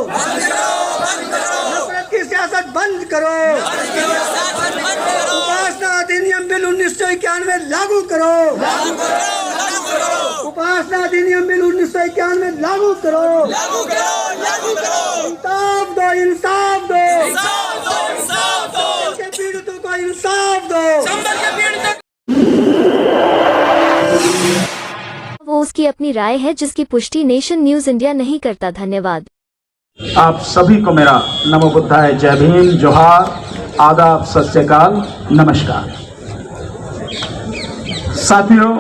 नफरत की सियासत बंद करो। उपासना अधिनियम बिल 1991 लागू करो। उपासना अधिनियम बिल 1991 लागू करो। इंसाफ दो, इंसाफ दो, के पीड़ितों को इंसाफ दो। वो उसकी अपनी राय है जिसकी पुष्टि नेशन न्यूज इंडिया नहीं करता। धन्यवाद। आप सभी को मेरा नमो बुद्धाय, जय भीम, जोहार, आदाब, सत श्री अकाल, नमस्कार। साथियों,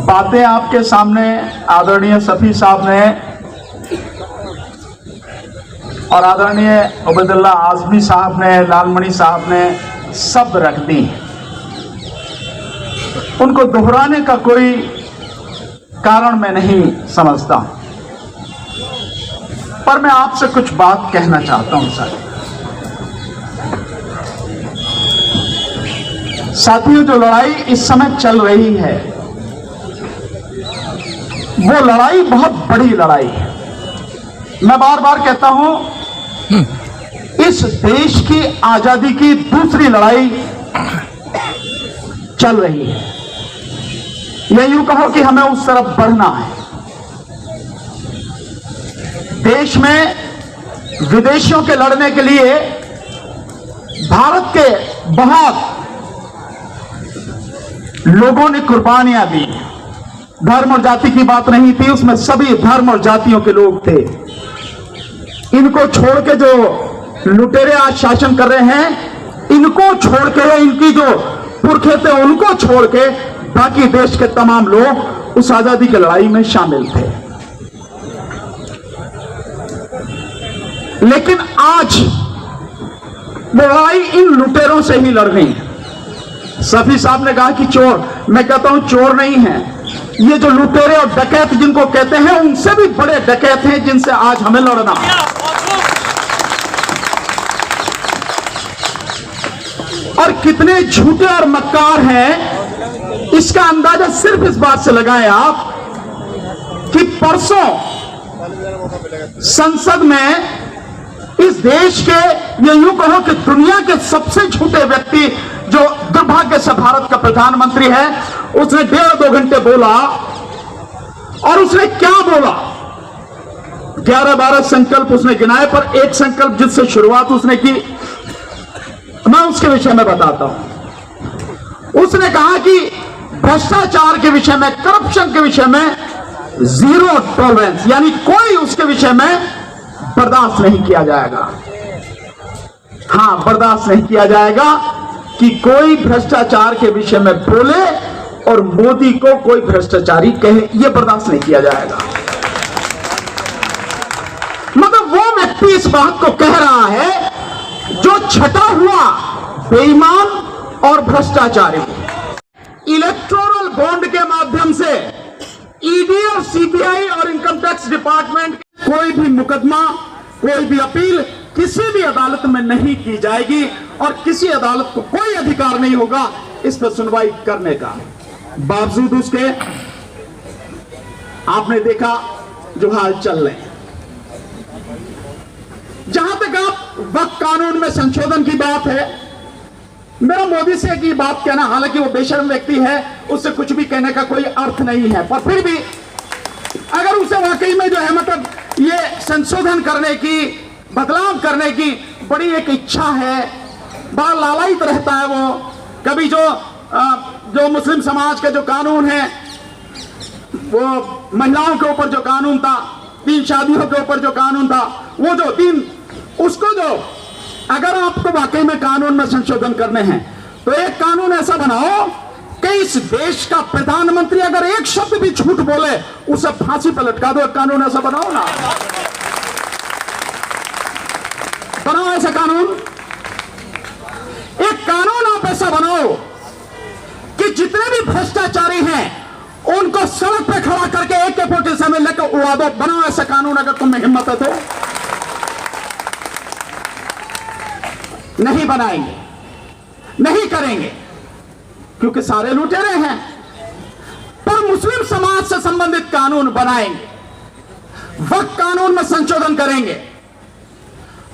बातें आपके सामने आदरणीय सफी साहब ने और आदरणीय उबैदुल्लाह आजमी साहब ने, लालमणि साहब ने सब रख दी। उनको दोहराने का कोई कारण मैं नहीं समझता, पर मैं आपसे कुछ बात कहना चाहता हूं। साथियों, जो लड़ाई इस समय चल रही है वो लड़ाई बहुत बड़ी लड़ाई है। मैं बार बार कहता हूं, इस देश की आजादी की दूसरी लड़ाई चल रही है, या यूं कहो कि हमें उस तरफ बढ़ना है। देश में विदेशियों के लड़ने के लिए भारत के बहुत लोगों ने कुर्बानियां दी। धर्म और जाति की बात नहीं थी, उसमें सभी धर्म और जातियों के लोग थे। इनको छोड़ के जो लुटेरे आज शासन कर रहे हैं, इनको छोड़ के, इनकी जो पुरखे थे उनको छोड़ के बाकी देश के तमाम लोग उस आजादी की लड़ाई में शामिल थे। लेकिन आज वो लड़ाई इन लुटेरों से ही लड़ रही है। सफी साहब ने कहा कि चोर, मैं कहता हूं चोर नहीं है, ये जो लुटेरे और डकैत जिनको कहते हैं उनसे भी बड़े डकैत हैं जिनसे आज हमें लड़ना है। और कितने झूठे और मक्कार हैं, इसका अंदाजा सिर्फ इस बात से लगाएं आप कि परसों संसद में इस देश के, या यूं कहो कि दुनिया के सबसे झूठे व्यक्ति जो दुर्भाग्य से भारत का प्रधानमंत्री है, उसने 1.5-2 घंटे बोला। और उसने क्या बोला? 11-12 संकल्प उसने गिनाए, पर एक संकल्प जिससे शुरुआत उसने की, मैं उसके विषय में बताता हूं। उसने कहा कि भ्रष्टाचार के विषय में, करप्शन के विषय में जीरो टॉलरेंस, यानी कोई उसके विषय में बर्दाश्त नहीं किया जाएगा। हां, बर्दाश्त नहीं किया जाएगा कि कोई भ्रष्टाचार के विषय में बोले और मोदी को कोई भ्रष्टाचारी कहे, यह बर्दाश्त नहीं किया जाएगा। मतलब वो व्यक्ति इस बात को कह रहा है जो छटा हुआ बेईमान और भ्रष्टाचारी। इलेक्टोरल बॉन्ड के माध्यम से ईडी और सीबीआई और इनकम टैक्स डिपार्टमेंट कोई भी मुकदमा, कोई भी अपील किसी भी अदालत में नहीं की जाएगी और किसी अदालत को कोई अधिकार नहीं होगा इस पर सुनवाई करने का। बावजूद उसके आपने देखा जो हाल चल रहे हैं। जहां तक आप वक्फ कानून में संशोधन की बात है, मेरा मोदी से की बात कहना, हालांकि वो बेशर्म व्यक्ति है, उससे कुछ भी कहने का कोई अर्थ नहीं है, पर फिर भी अगर उसे वाकई में जो है मतलब ये संशोधन करने की, बदलाव करने की बड़ी एक इच्छा है, बड़ा लालायित रहता है वो। कभी जो मुस्लिम समाज के जो कानून है, वो महिलाओं के ऊपर जो कानून था, 3 शादियों के ऊपर जो कानून था, वो जो 3, उसको जो अगर आपको वाकई में कानून में संशोधन करने हैं तो एक कानून ऐसा बनाओ कि इस देश का प्रधानमंत्री अगर एक शब्द भी झूठ बोले उसे फांसी पर लटका दो। एक कानून ऐसा बनाओ ना, बनाओ ऐसा कानून। एक कानून आप ऐसा बनाओ कि जितने भी भ्रष्टाचारी हैं उनको सड़क पे खड़ा करके AK-47 में लेकर उड़ा दो। बनाओ ऐसा कानून अगर तुम में हिम्मत है तो। नहीं बनाएंगे, नहीं करेंगे, क्योंकि सारे लुटेरे हैं। पर मुस्लिम समाज से संबंधित कानून बनाएंगे। वक्त कानून में संशोधन करेंगे।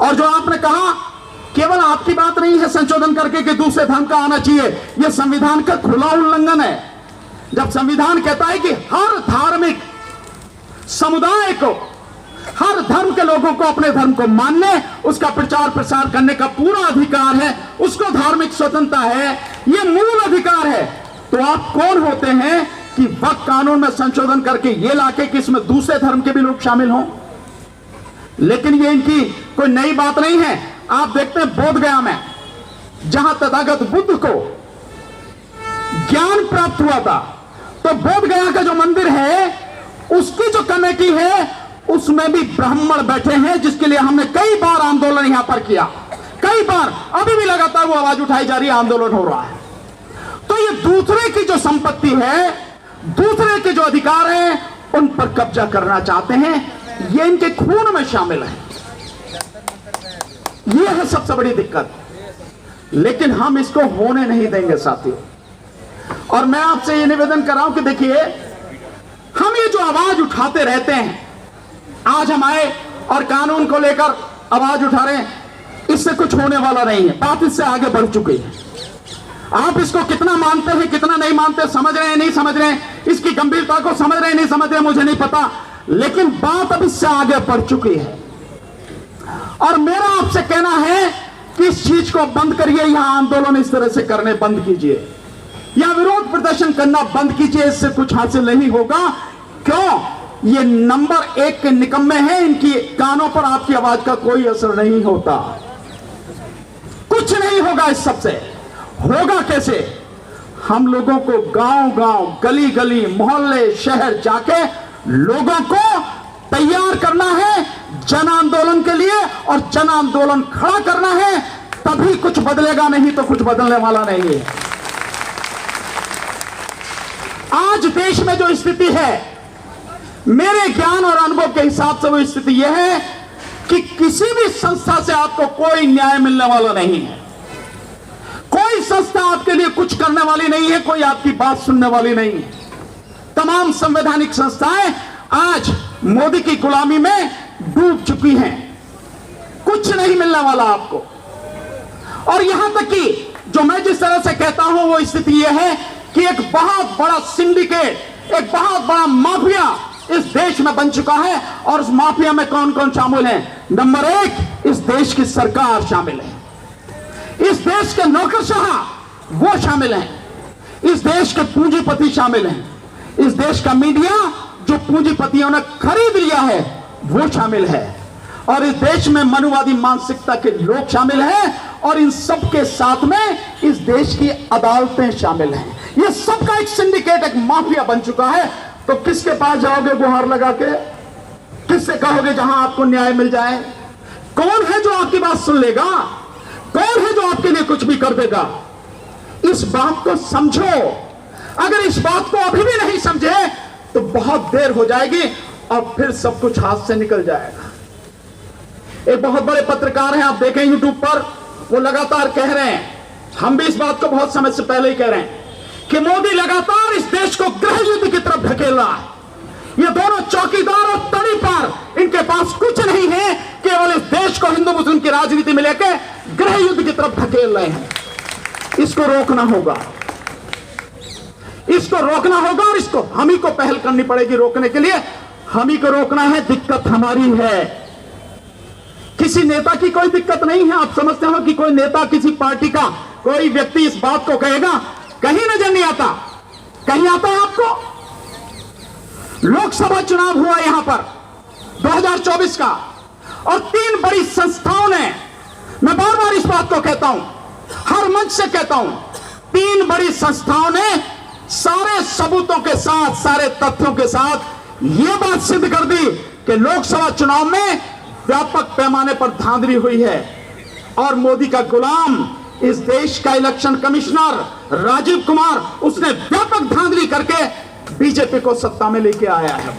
और जो आपने कहा केवल आपकी बात नहीं है संशोधन करके कि दूसरे धर्म का आना चाहिए, यह संविधान का खुला उल्लंघन है। जब संविधान कहता है कि हर धार्मिक समुदाय को, हर धर्म के लोगों को अपने धर्म को मानने, उसका प्रचार प्रसार करने का पूरा अधिकार है, उसको धार्मिक स्वतंत्रता है, यह मूल अधिकार है, तो आप कौन होते हैं कि वक्त कानून में संशोधन करके यह लाके कि इसमें दूसरे धर्म के भी लोग शामिल हों? लेकिन ये इनकी कोई नई बात नहीं है। आप देखते हैं बोध गया में जहां तथागत बुद्ध को ज्ञान प्राप्त हुआ था, तो बोध गया का जो मंदिर है उसकी जो कमेटी है उसमें भी ब्राह्मण बैठे हैं, जिसके लिए हमने कई बार आंदोलन यहां पर किया, कई बार, अभी भी लगातार वो आवाज उठाई जा रही है, आंदोलन हो रहा है। तो ये दूसरे की जो संपत्ति है, दूसरे के जो अधिकार हैं, उन पर कब्जा करना चाहते हैं, ये इनके खून में शामिल है। ये है सबसे बड़ी दिक्कत, लेकिन हम इसको होने नहीं देंगे साथियों। और मैं आपसे ये निवेदन कर रहा हूं कि देखिए, हम ये जो आवाज उठाते रहते हैं, आज हम आए और कानून को लेकर आवाज उठा रहे हैं, इससे कुछ होने वाला नहीं है, बात इससे आगे बढ़ चुकी है। आप इसको कितना मानते हैं, कितना नहीं मानते, समझ रहे हैं नहीं समझ रहे हैं, इसकी गंभीरता को समझ रहे हैं नहीं समझ रहे हैं, मुझे नहीं पता, लेकिन बात अब इससे आगे बढ़ चुकी है। और मेरा आपसे कहना है कि इस चीज को बंद करिए, यहां आंदोलन इस तरह से करने बंद कीजिए, या विरोध प्रदर्शन करना बंद कीजिए, इससे कुछ हासिल नहीं होगा। क्यों? ये नंबर 1 के निकम्मे हैं, इनकी कानों पर आपकी आवाज का कोई असर नहीं होता, कुछ नहीं होगा। इस सबसे होगा कैसे? हम लोगों को गांव गांव, गली गली, मोहल्ले, शहर जाके लोगों को तैयार करना है जन आंदोलन के लिए, और जन आंदोलन खड़ा करना है, तभी कुछ बदलेगा, नहीं तो कुछ बदलने वाला नहीं है। आज देश में जो स्थिति है, मेरे ज्ञान और अनुभव के हिसाब से वो स्थिति यह है कि किसी भी संस्था से आपको कोई न्याय मिलने वाला नहीं है, कोई संस्था आपके लिए कुछ करने वाली नहीं है, कोई आपकी बात सुनने वाली नहीं है। तमाम संवैधानिक संस्थाएं आज मोदी की गुलामी में डूब चुकी हैं, कुछ नहीं मिलने वाला आपको। और यहां तक कि जो मैं जिस तरह से कहता हूं वो स्थिति यह है कि एक बहुत बड़ा सिंडिकेट, एक बहुत बड़ा माफिया इस देश में बन चुका है। और उस माफिया में कौन कौन शामिल है? नंबर 1, इस देश की सरकार शामिल है, इस देश के नौकरशाह वो शामिल हैं, इस देश के पूंजीपति शामिल हैं, इस देश का मीडिया जो पूंजीपतियों ने खरीद लिया है वो शामिल है, और इस देश में मनुवादी मानसिकता के लोग शामिल हैं, और इन सब के साथ में इस देश की अदालतें शामिल हैं। ये सबका एक सिंडिकेट, एक माफिया बन चुका है। तो किसके पास जाओगे गुहार लगा के? किससे कहोगे जहां आपको न्याय मिल जाए? कौन है जो आपकी बात सुन लेगा? कौन है जो आपके लिए कुछ भी कर देगा? इस बात को समझो। अगर इस बात को अभी भी नहीं समझे तो बहुत देर हो जाएगी और फिर सब कुछ हाथ से निकल जाएगा। एक बहुत बड़े पत्रकार हैं, आप देखें यूट्यूब पर, वो लगातार कह रहे हैं, हम भी इस बात को बहुत समय से पहले ही कह रहे हैं, कि मोदी लगातार इस देश को गृह युद्ध की तरफ धकेल रहा है। ये दोनों चौकीदार और तड़ी पार, इनके पास कुछ नहीं है, केवल इस देश को हिंदू मुस्लिम की राजनीति में लेकर गृह युद्ध की तरफ धकेल रहे हैं। इसको रोकना होगा, इसको रोकना होगा, और इसको हम ही को पहल करनी पड़ेगी रोकने के लिए। हम ही को रोकना है, दिक्कत हमारी है, किसी नेता की कोई दिक्कत नहीं है। आप समझते हो कि कोई नेता, किसी पार्टी का कोई व्यक्ति इस बात को कहेगा? कहीं नजर नहीं आता। कहीं आता है आपको? लोकसभा चुनाव हुआ यहां पर 2024 का, और 3 बड़ी संस्थाओं ने, मैं बार बार इस बात को कहता हूं, हर मंच से कहता हूं, 3 बड़ी संस्थाओं ने सारे सबूतों के साथ, सारे तथ्यों के साथ यह बात सिद्ध कर दी कि लोकसभा चुनाव में व्यापक पैमाने पर धांधली हुई है, और मोदी का गुलाम, इस देश का इलेक्शन कमिश्नर राजीव कुमार, उसने व्यापक धांधली करके बीजेपी को सत्ता में लेके आया है।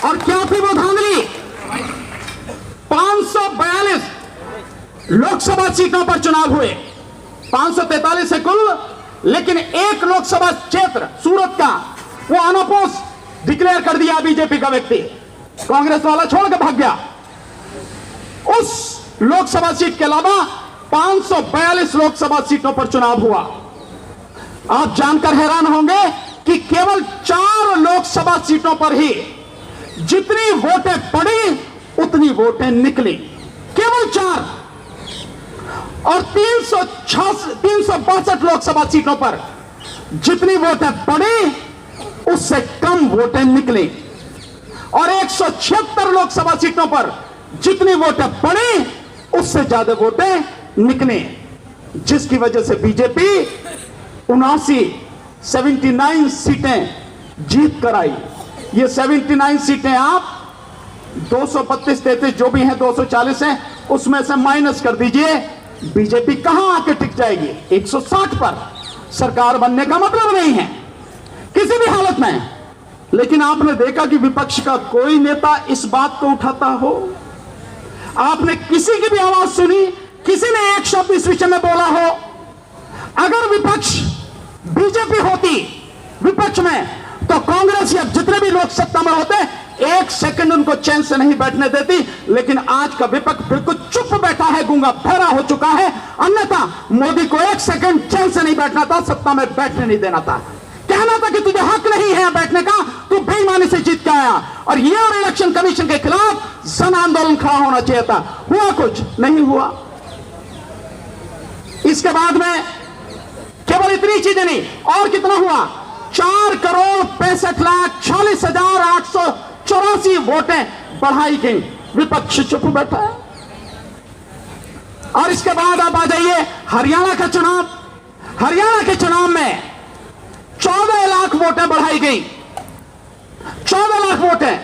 और क्या थी वो धांधली? 542 लोकसभा सीटों पर चुनाव हुए, 543 है कुल, लेकिन एक लोकसभा क्षेत्र सूरत का वो अनपोज डिक्लेयर कर दिया बीजेपी का व्यक्ति, कांग्रेस वाला छोड़ के भाग गया। उस लोकसभा सीट के अलावा 542 लोकसभा सीटों पर चुनाव हुआ। आप जानकर हैरान होंगे कि केवल 4 लोकसभा सीटों पर ही जितनी वोटें पड़ी उतनी वोटें निकली, केवल 4। और 362 लोकसभा सीटों पर जितनी वोटें पड़ी उससे कम वोटें निकली। और 176 लोकसभा सीटों पर जितनी वोटें पड़ी उससे ज्यादा वोटें निकली, जिसकी वजह से बीजेपी 79 सीटें जीत कर आई। ये 79 सीटें आप 232-33 जो भी हैं, 240 हैं, उसमें से माइनस कर दीजिए, बीजेपी कहां आके टिक जाएगी? 160 पर। सरकार बनने का मतलब नहीं है किसी भी हालत में। लेकिन आपने देखा कि विपक्ष का कोई नेता इस बात को उठाता हो? आपने किसी की भी आवाज सुनी? किसी ने एक शब्द इस विषय में बोला हो? अगर विपक्ष बीजेपी होती विपक्ष में, तो कांग्रेस या जितने भी लोग सत्ता में होते 1 सेकंड उनको चैन से नहीं बैठने देती। लेकिन आज का विपक्ष बिल्कुल चुप बैठा है, गूंगा बहरा हो चुका है। अन्यथा मोदी को 1 सेकंड चैन से नहीं बैठना था, सत्ता में बैठने नहीं देना था, कहना था कि तुझे हक नहीं है बैठने का, तू बेईमानी से जीत के आया। और ये और इलेक्शन कमीशन के खिलाफ जन आंदोलन खड़ा होना चाहिए था। हुआ कुछ नहीं हुआ। इसके बाद में केवल इतनी चीजें नहीं, और कितना हुआ? 4,65,46,884 वोटें बढ़ाई गई। विपक्ष चुप बैठा है। और इसके बाद आप आ जाइए हरियाणा का चुनाव। हरियाणा के चुनाव में 14 लाख वोटें बढ़ाई गई, 14 लाख वोटें।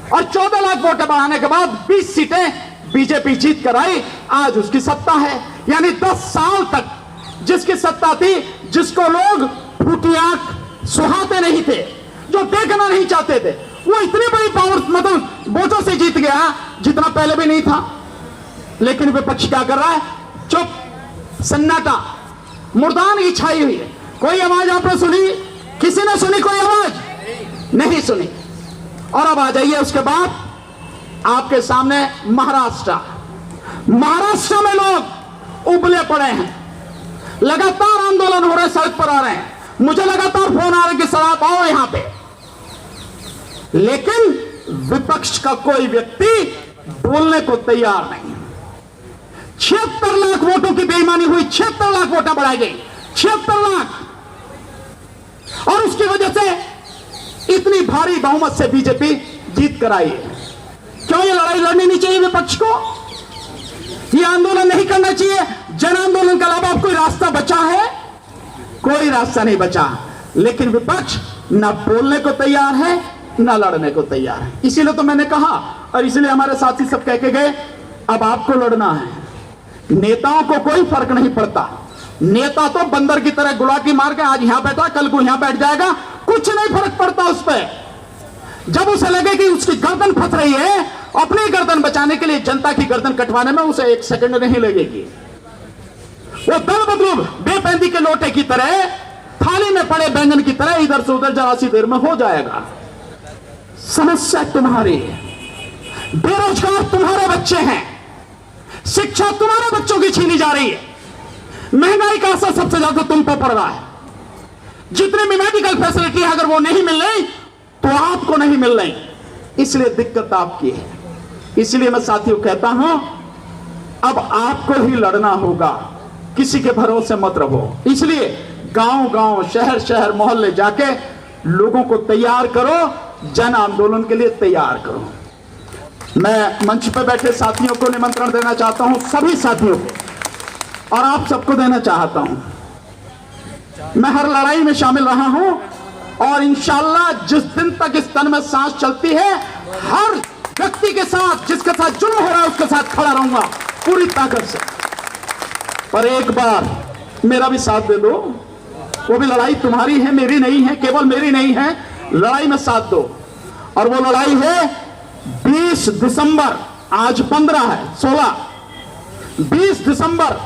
और 14 लाख वोटें बढ़ाने के बाद 20 सीटें बीजेपी जीत कर आई। आज उसकी सत्ता है। यानी 10 साल तक जिसकी सत्ता थी, जिसको लोग फूटी आंख सुहाते नहीं थे, जो देखना नहीं चाहते थे, वो इतनी बड़ी पावर मतलब वोटों से जीत गया जितना पहले भी नहीं था। लेकिन विपक्ष क्या कर रहा है? चुप, सन्नाटा, मुर्दानगी छाई हुई है। कोई आवाज आपने सुनी? किसी ने सुनी कोई आवाज? नहीं सुनी। और अब आ जाइए उसके बाद आपके सामने महाराष्ट्र। महाराष्ट्र में लोग उबले पड़े हैं, लगातार आंदोलन हो रहे, सड़क पर आ रहे हैं। मुझे लगातार फोन आ रहे कि सर आप आओ यहां पे। लेकिन विपक्ष का कोई व्यक्ति बोलने को तैयार नहीं। 76 लाख वोटों की बेईमानी हुई, 76 लाख वोटें बढ़ाई गई, 76 लाख। और उसकी वजह से इतनी भारी बहुमत से बीजेपी जीत कर आई है। क्यों ये लड़ाई लड़नी नहीं चाहिए विपक्ष को? ये आंदोलन नहीं करना चाहिए? जन आंदोलन के अलावा कोई रास्ता बचा है? कोई रास्ता नहीं बचा। लेकिन विपक्ष ना बोलने को तैयार है, ना लड़ने को तैयार है। इसीलिए तो मैंने कहा, और इसलिए हमारे साथी सब कह के गए, अब आपको लड़ना है। नेताओं को कोई फर्क नहीं पड़ता। नेता तो बंदर की तरह गुलाटी मार के आज यहां बैठा, कल को यहां बैठ जाएगा, कुछ नहीं फर्क पड़ता उस पर। जब उसे लगे कि उसकी गर्दन फंस रही है, अपनी गर्दन बचाने के लिए जनता की गर्दन कटवाने में उसे 1 सेकंड नहीं लगेगी। वो दल बदलू बेपैंदी के लोटे की तरह, थाली में पड़े बैंगन की तरह इधर से उधर जरा सी देर में हो जाएगा। समस्या तुम्हारी है, बेरोजगार तुम्हारे बच्चे हैं, शिक्षा तुम्हारे बच्चों की छीनी जा रही है, महंगाई का असर सबसे ज्यादा तुम पर पड़ रहा है। जितनी भी मेडिकल फैसिलिटी है, अगर वो नहीं मिल रही तो आपको नहीं मिल रही, इसलिए दिक्कत आपकी है। इसलिए मैं साथियों कहता हूं, अब आपको ही लड़ना होगा, किसी के भरोसे मत रहो। इसलिए गांव-गांव, शहर-शहर, मोहल्ले जाके लोगों को तैयार करो, जन आंदोलन के लिए तैयार करो। मैं मंच पर बैठे साथियों को निमंत्रण देना चाहता हूं, सभी साथियों को, और आप सबको देना चाहता हूं। मैं हर लड़ाई में शामिल रहा हूं, और इंशाअल्लाह जिस दिन तक इस तन में सांस चलती है, हर व्यक्ति के साथ, जिसके साथ जुल्म हो रहा है, उसके साथ खड़ा रहूंगा पूरी ताकत से। पर एक बार मेरा भी साथ दे दो। वो भी लड़ाई तुम्हारी है, मेरी नहीं है, केवल मेरी नहीं है। लड़ाई में साथ दो। और वो लड़ाई है 20 दिसंबर, आज 15 है, 16, 20 दिसंबर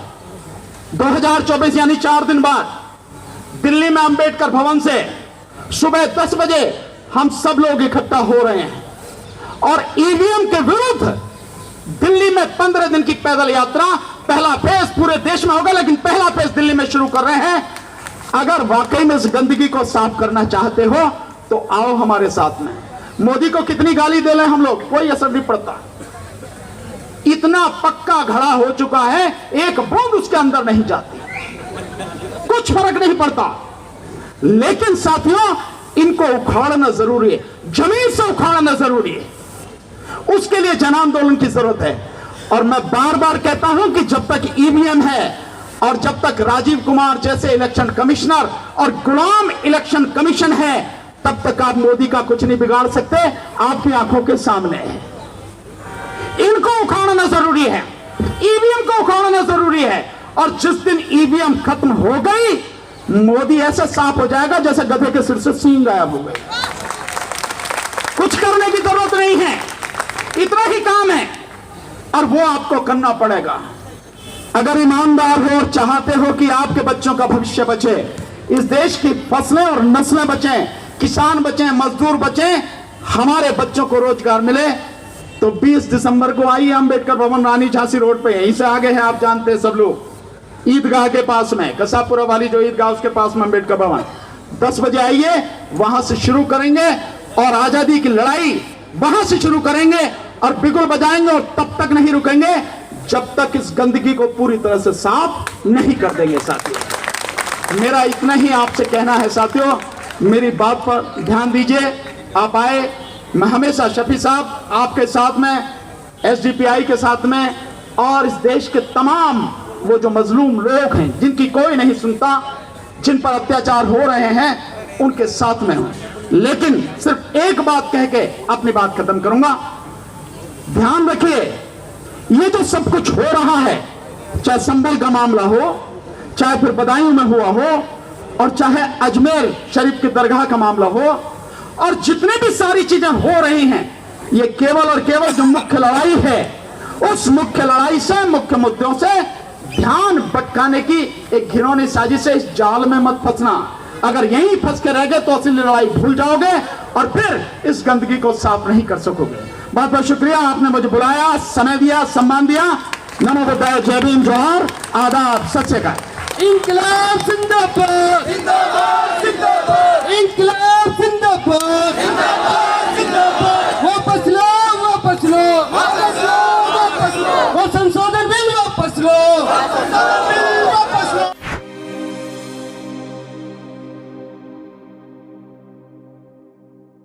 2024 यानी 4 दिन बाद दिल्ली में अंबेडकर भवन से सुबह 10 बजे हम सब लोग इकट्ठा हो रहे हैं। और ईवीएम के विरुद्ध दिल्ली में 15 दिन की पैदल यात्रा, पहला फेज पूरे देश में होगा, लेकिन पहला फेज दिल्ली में शुरू कर रहे हैं। अगर वाकई में इस गंदगी को साफ करना चाहते हो तो आओ हमारे साथ में। मोदी को कितनी गाली दे रहे हम लोग, कोई असर नहीं पड़ता। इतना पक्का घड़ा हो चुका है, एक बूंद उसके अंदर नहीं जाती, कुछ फर्क नहीं पड़ता। लेकिन साथियों, इनको उखाड़ना जरूरी है, जमीन से उखाड़ना जरूरी है। उसके लिए जन आंदोलन की जरूरत है। और मैं बार बार कहता हूं कि जब तक ईवीएम है और जब तक राजीव कुमार जैसे इलेक्शन कमिश्नर और गुलाम इलेक्शन कमीशन है, तब तक आप मोदी का कुछ नहीं बिगाड़ सकते, आपकी आंखों के सामने है। इनको उखाड़ना जरूरी है, ईवीएम को उखाड़ना जरूरी है। और जिस दिन ईवीएम खत्म हो गई, मोदी ऐसे साफ हो जाएगा जैसे गधे के सिर से सींग गायब हो गए। कुछ करने की जरूरत नहीं है, इतना ही काम है और वो आपको करना पड़ेगा। अगर ईमानदार हो और चाहते हो कि आपके बच्चों का भविष्य बचे, इस देश की फसलें और नस्लें बचें, किसान बचें, मजदूर बचें, हमारे बच्चों को रोजगार मिले, तो 20 दिसंबर को आइए अंबेडकर भवन, रानी झांसी रोड पे, यहीं से आगे है, आप जानते हैं सब लोग, ईदगाह के पास में, कसापुरा वाली जो ईदगाह उसके पास में अंबेडकर भवन। 10 बजे आइए, वहां से शुरू करेंगे और आजादी की लड़ाई वहां से शुरू करेंगे और बिगुल बजाएंगे। और तब तक नहीं रुकेंगे जब तक इस गंदगी को पूरी तरह से साफ नहीं कर देंगे। साथियों, मेरा इतना ही आपसे कहना है। साथियों, मेरी बात पर ध्यान दीजिए, आप आए, मैं हमेशा शफी साहब आपके साथ में, एसडीपीआई के साथ में, और इस देश के तमाम वो जो मजलूम लोग हैं जिनकी कोई नहीं सुनता, जिन पर अत्याचार हो रहे हैं, उनके साथ में हूं। लेकिन सिर्फ एक बात कह के अपनी बात खत्म करूंगा। ध्यान रखिए, ये जो सब कुछ हो रहा है, चाहे संभल का मामला हो, चाहे फिर बदायूं में हुआ हो, और चाहे अजमेर शरीफ की दरगाह का मामला हो, और जितने भी सारी चीजें हो रही हैं, ये केवल और केवल जो मुख्य लड़ाई है, उस मुख्य लड़ाई से, मुख्य मुद्दों से ध्यान भटकाने की एक घिनौनी साजिश है। इस जाल में मत फंसना। अगर यहीं फंस के रह गए तो असली लड़ाई भूल जाओगे और फिर इस गंदगी को साफ नहीं कर सकोगे। बहुत बहुत शुक्रिया, आपने मुझे बुलाया, समय दिया, सम्मान दिया। नमो बुद्धाय, जय भीम, जोहार, आदाब, सत श्री अकाल। इंकलाब जिंदाबाद, जिंदाबाद, जिंदाबाद, इंकलाब जिंदाबाद।